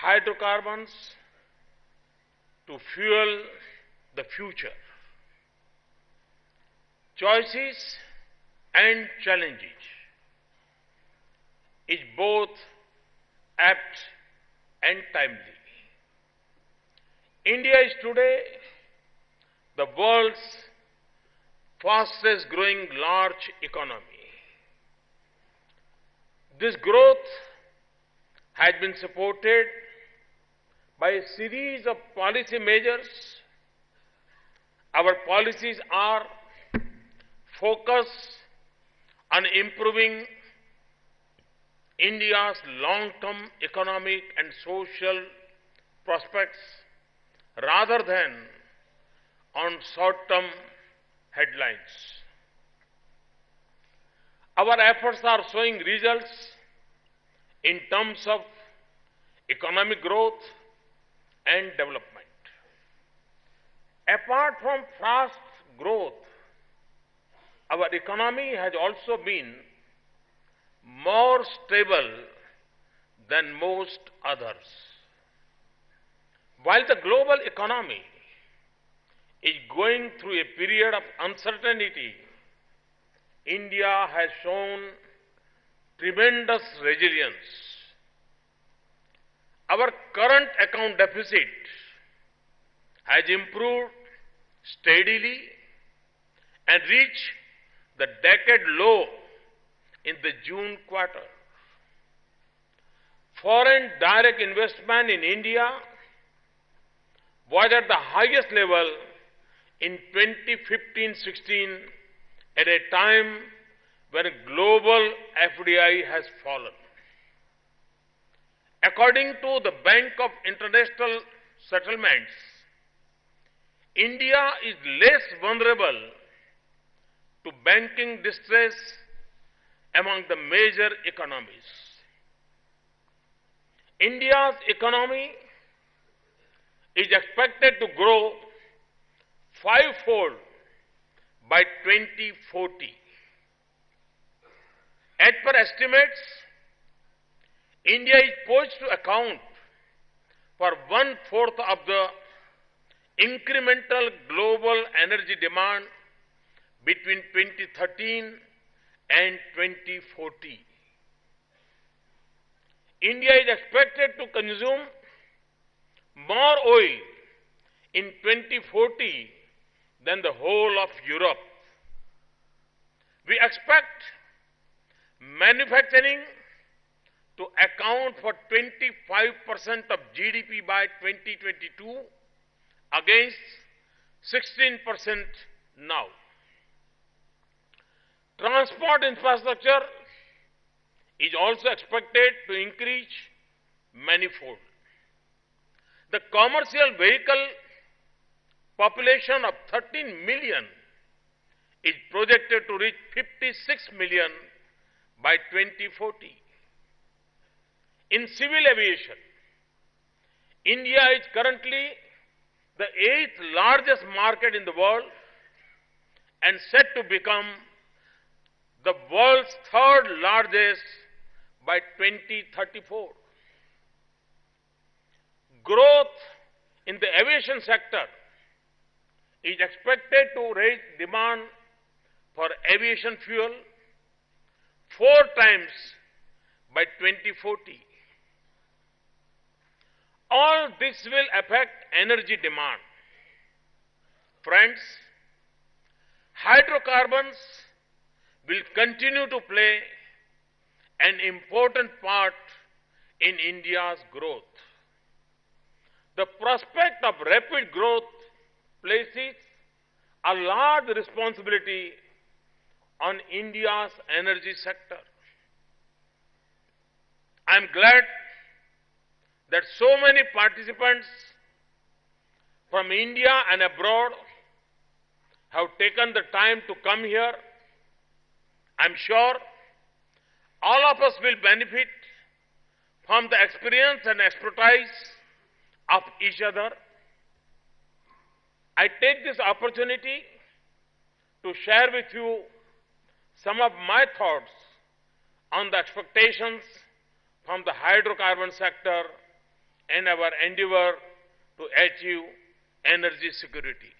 hydrocarbons to fuel the future. Choices and challenges is both apt and timely. India is today the world's fastest growing large economy. This growth has been supported by a series of policy measures. Our policies are focused on improving India's long-term economic and social prospects rather than on short-term headlines. Our efforts are showing results in terms of economic growth and development. Apart from fast growth, our economy has also been more stable than most others. While the global economy is going through a period of uncertainty, India has shown tremendous resilience. Our current account deficit has improved steadily and reached the decade low in the June quarter. Foreign direct investment in India was at the highest level in 2015-16 at a time when global FDI has fallen. According to the Bank of International Settlements, India is less vulnerable to banking distress among the major economies. India's economy is expected to grow fivefold by 2040. As per estimates, India is poised to account for 1/4 of the incremental global energy demand between 2013 and 2040. India is expected to consume more oil in 2040 than the whole of Europe. We expect manufacturing to account for 25% of GDP by 2022 against 16% now. Transport infrastructure is also expected to increase manifold. The commercial vehicle population of 13 million is projected to reach 56 million by 2040. In civil aviation, India is currently the 8th largest market in the world and set to become the world's 3rd largest by 2034. Growth in the aviation sector is expected to raise demand for aviation fuel 4 times by 2040. All this will affect energy demand. Friends, hydrocarbons will continue to play an important part in India's growth. The prospect of rapid growth places a large responsibility on India's energy sector. I am glad that so many participants from India and abroad have taken the time to come here. I'm sure all of us will benefit from the experience and expertise of each other. I take this opportunity to share with you some of my thoughts on the expectations from the hydrocarbon sector and our endeavor to achieve energy security.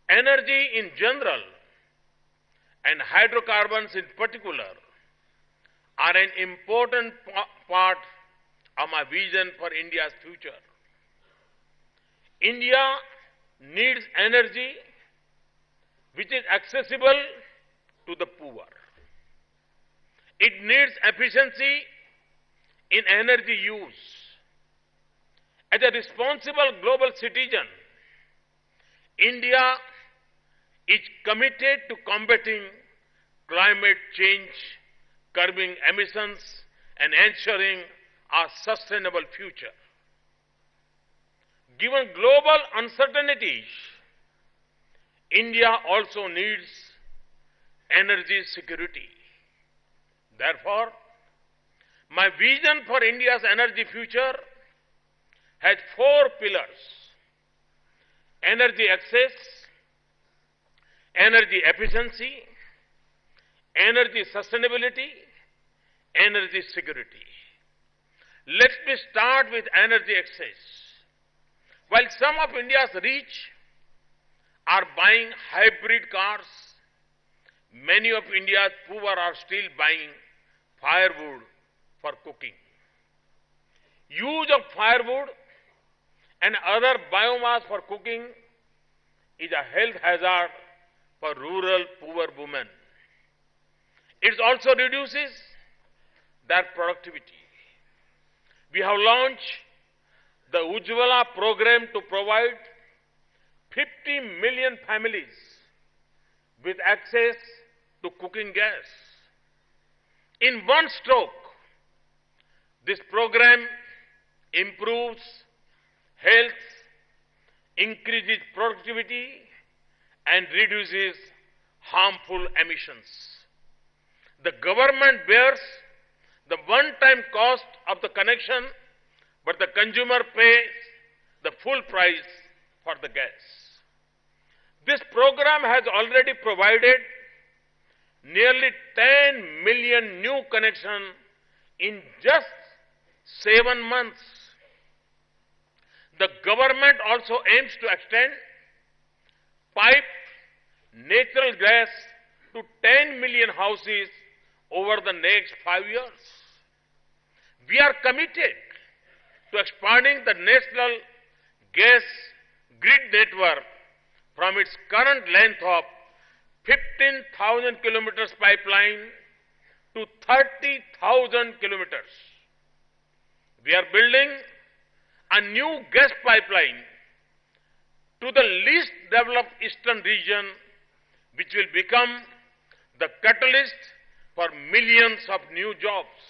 Energy in general and hydrocarbons in particular are an important part of my vision for India's future. India needs energy which is accessible to the poor. It needs efficiency in energy use. As a responsible global citizen, India is committed to combating climate change, curbing emissions, and ensuring a sustainable future. Given global uncertainties, India also needs energy security. Therefore, my vision for India's energy future has 4 pillars: energy access, energy efficiency, energy sustainability, energy security. Let me start with energy access. While some of India's rich are buying hybrid cars, many of India's poor are still buying firewood for cooking. Use of firewood and other biomass for cooking is a health hazard for rural poor women. It also reduces their productivity. We have launched the Ujjwala program to provide 50 million families with access to cooking gas. In one stroke, this program improves health, increases productivity, and reduces harmful emissions. The government bears the one-time cost of the connection, but the consumer pays the full price for the gas. This program has already provided nearly 10 million new connections in just 7 months. The government also aims to extend piped natural gas to 10 million houses over the next 5 years. We are committed to expanding the national gas grid network from its current length of 15,000 kilometers pipeline to 30,000 kilometers. We are building a new gas pipeline to the least developed eastern region, which will become the catalyst for millions of new jobs.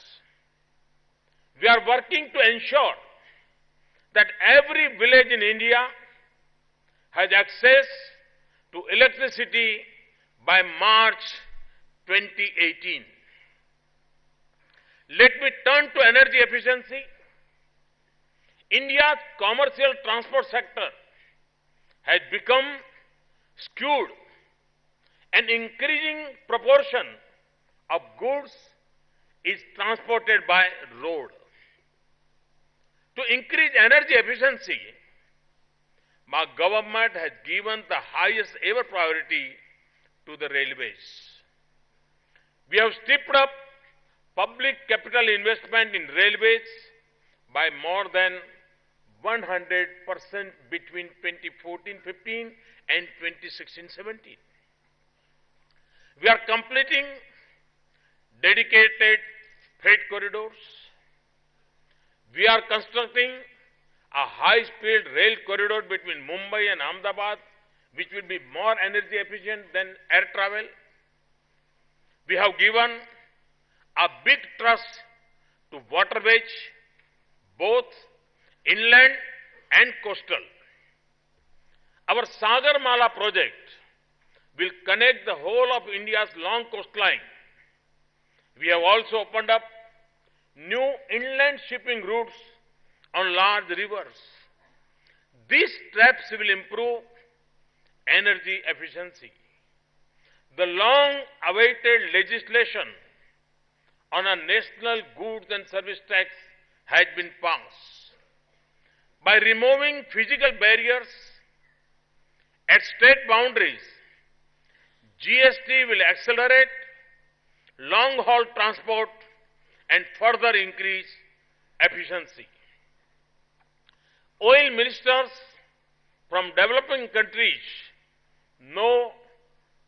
We are working to ensure that every village in India has access to electricity by March 2018. Let me turn to energy efficiency. India's commercial transport sector has become skewed. An increasing proportion of goods is transported by road. To increase energy efficiency, my government has given the highest ever priority to the railways. We have stepped up public capital investment in railways by more than 100% between 2014-15 and 2016-17. We are completing dedicated freight corridors. We are constructing a high-speed rail corridor between Mumbai and Ahmedabad, which will be more energy efficient than air travel. We have given a big trust to waterways, both inland and coastal. Our Sagarmala project will connect the whole of India's long coastline. We have also opened up new inland shipping routes on large rivers. These steps will improve energy efficiency. The long-awaited legislation on a national goods and service tax has been passed. By removing physical barriers at state boundaries, GST will accelerate long-haul transport and further increase efficiency. Oil ministers from developing countries know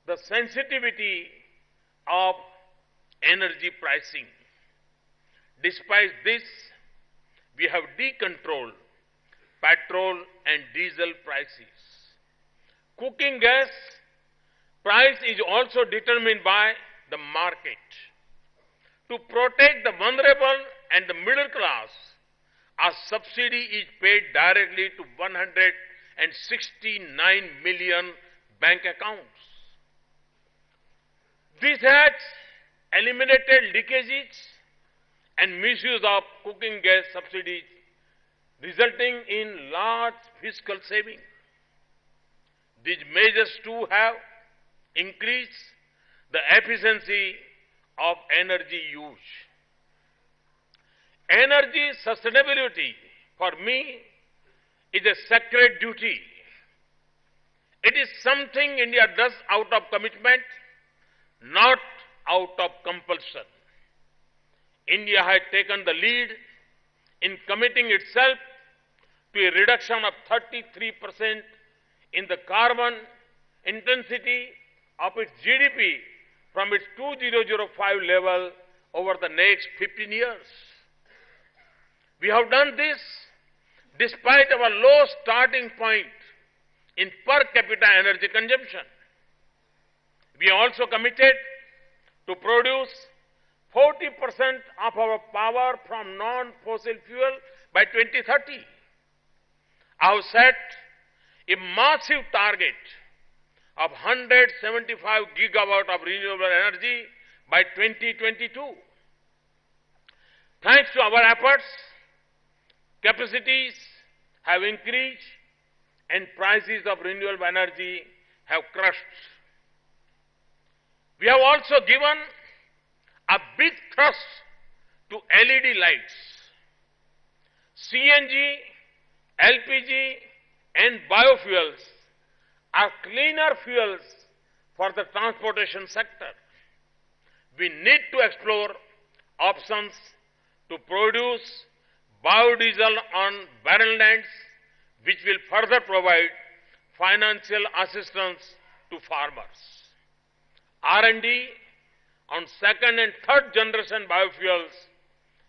the sensitivity of energy pricing. Despite this, we have decontrolled petrol and diesel prices. Cooking gas price is also determined by the market. To protect the vulnerable and the middle class, a subsidy is paid directly to 169 million bank accounts. This has eliminated leakages and misuse of cooking gas subsidies, resulting in large fiscal savings. These measures too have increased the efficiency of energy use. Energy sustainability, for me, is a sacred duty. It is something India does out of commitment, not out of compulsion. India has taken the lead in committing itself to a reduction of 33% in the carbon intensity of its GDP from its 2005 level over the next 15 years. We have done this despite our low starting point in per capita energy consumption. We are also committed to produce 40% of our power from non-fossil fuel by 2030. I have set a massive target of 175 gigawatt of renewable energy by 2022. Thanks to our efforts, capacities have increased and prices of renewable energy have crashed. We have also given a big thrust to LED lights. CNG, LPG and biofuels are cleaner fuels for the transportation sector. We need to explore options to produce biodiesel on barren lands, which will further provide financial assistance to farmers. R&D on second and third generation biofuels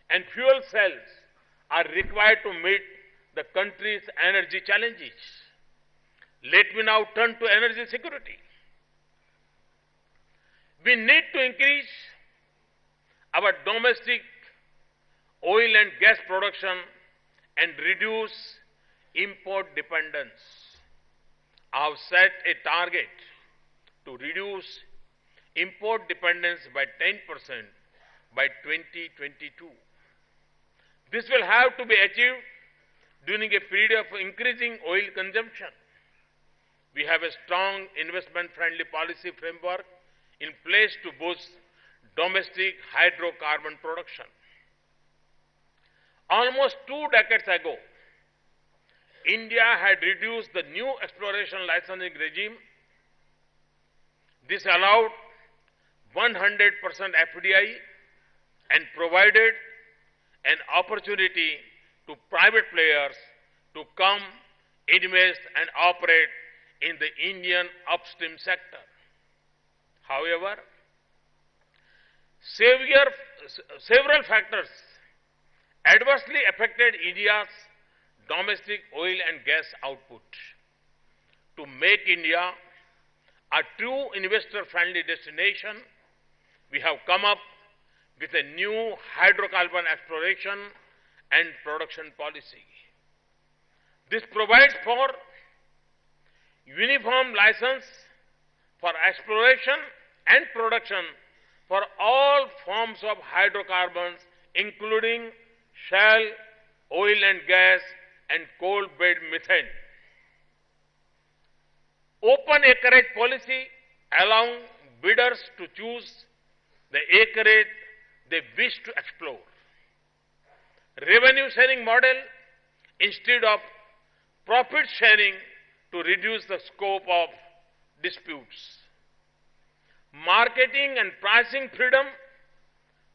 and fuel cells are required to meet the country's energy challenges. Let me now turn to energy security. We need to increase our domestic oil and gas production and reduce import dependence. I have set a target to reduce import dependence by 10% by 2022. This will have to be achieved during a period of increasing oil consumption. We have a strong investment-friendly policy framework in place to boost domestic hydrocarbon production. Almost 2 decades ago, India had reduced the new exploration licensing regime. This allowed 100% FDI and provided an opportunity to private players to come, invest and operate in the Indian upstream sector. However, several factors adversely affected India's domestic oil and gas output. To make India a true investor-friendly destination, we have come up with a new hydrocarbon exploration and production policy. This provides for uniform license for exploration and production for all forms of hydrocarbons, including shale, oil and gas, and coal bed methane. Open acreage policy allowing bidders to choose the acreage they wish to explore. revenue sharing model instead of profit sharing to reduce the scope of disputes. Marketing and pricing freedom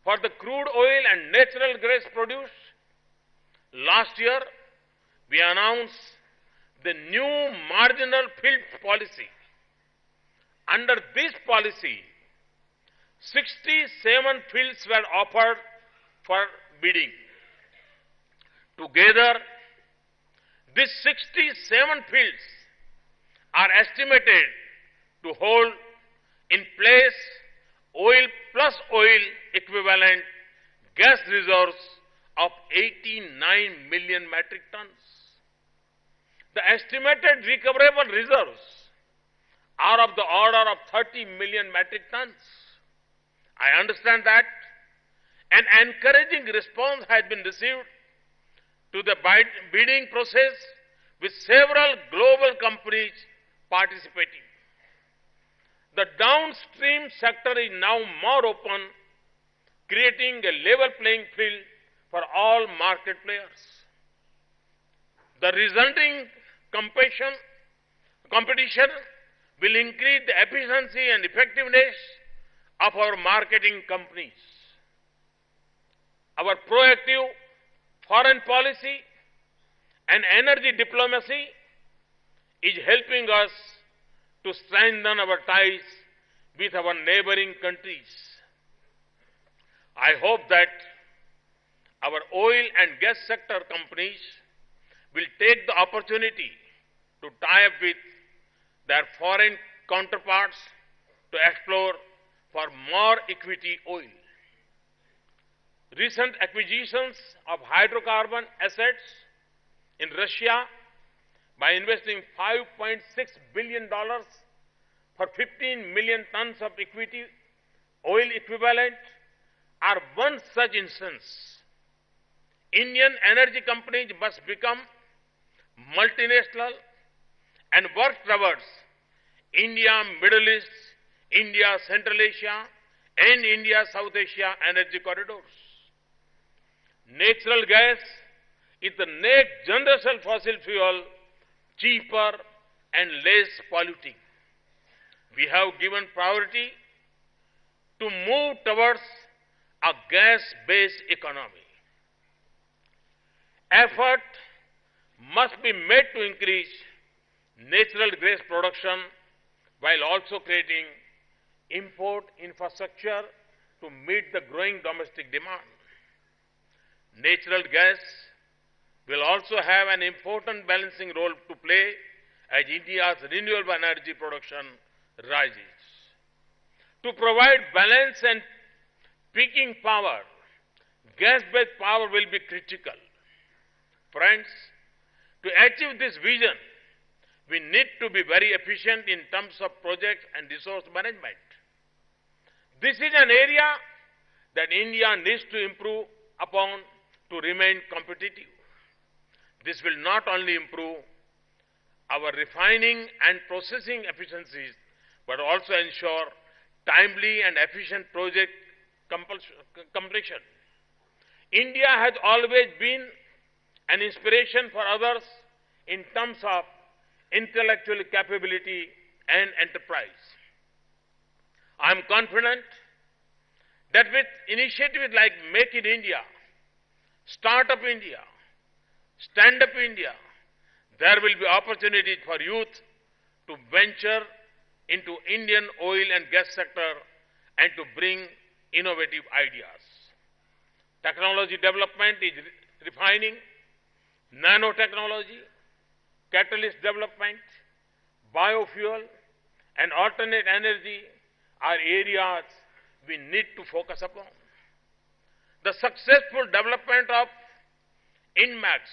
for the crude oil and natural gas produce. Last year, we announced the new marginal field policy. Under this policy, 67 fields were offered for bidding. Together, these 67 fields are estimated to hold in place oil plus oil equivalent gas reserves of 89 million metric tons. The estimated recoverable reserves are of the order of 30 million metric tons. I understand that an encouraging response has been received to the bidding process with several global companies participating. The downstream sector is now more open, creating a level playing field for all market players. The resulting competition will increase the efficiency and effectiveness of our marketing companies. Our proactive foreign policy and energy diplomacy is helping us to strengthen our ties with our neighboring countries. I hope that our oil and gas sector companies will take the opportunity to tie up with their foreign counterparts to explore for more equity oil. Recent acquisitions of hydrocarbon assets in Russia by investing $5.6 billion for 15 million tons of equity oil equivalent are one such instance. Indian energy companies must become multinational and work towards India, Middle East, India, Central Asia, and India, South Asia energy corridors. Natural gas is the next generation fossil fuel, cheaper and less polluting. We have given priority to move towards a gas-based economy. Effort must be made to increase natural gas production while also creating import infrastructure to meet the growing domestic demand. Natural gas will also have an important balancing role to play as India's renewable energy production rises. To provide balance and peaking power, gas-based power will be critical. Friends, to achieve this vision, we need to be very efficient in terms of project and resource management. This is an area that India needs to improve upon to remain competitive. This will not only improve our refining and processing efficiencies, but also ensure timely and efficient project completion. India has always been an inspiration for others in terms of intellectual capability and enterprise. I am confident that with initiatives like Make in India, Start Up India, Stand Up India, there will be opportunities for youth to venture into Indian oil and gas sector and to bring innovative ideas. Technology development is refining, nanotechnology, catalyst development, biofuel, and alternate energy are areas we need to focus upon. The successful development of INMAX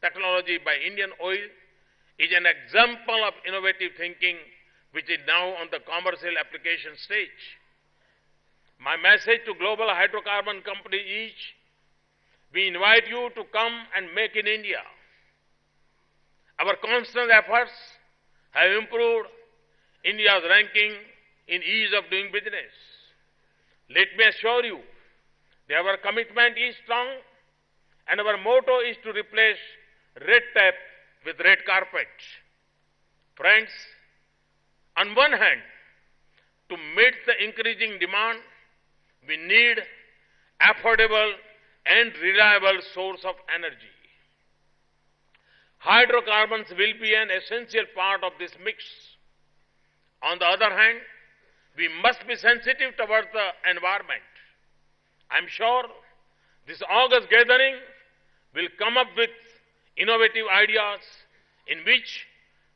technology by Indian Oil is an example of innovative thinking which is now on the commercial application stage. My message to global hydrocarbon companies is, we invite you to come and make in India. Our constant efforts have improved India's ranking in ease of doing business. Let me assure you that our commitment is strong And our motto is to replace red tape with red carpet. Friends, on one hand, to meet the increasing demand, we need affordable and reliable source of energy. Hydrocarbons will be an essential part of this mix. On the other hand, we must be sensitive towards the environment. I'm sure this August gathering will come up with innovative ideas in which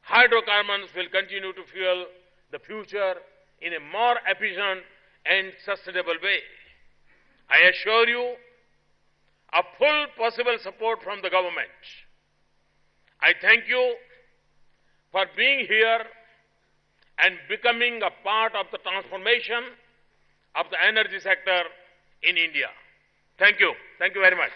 hydrocarbons will continue to fuel the future in a more efficient and sustainable way. I assure you of full possible support from the government. I thank you for being here and becoming a part of the transformation of the energy sector in India. Thank you. Thank you very much.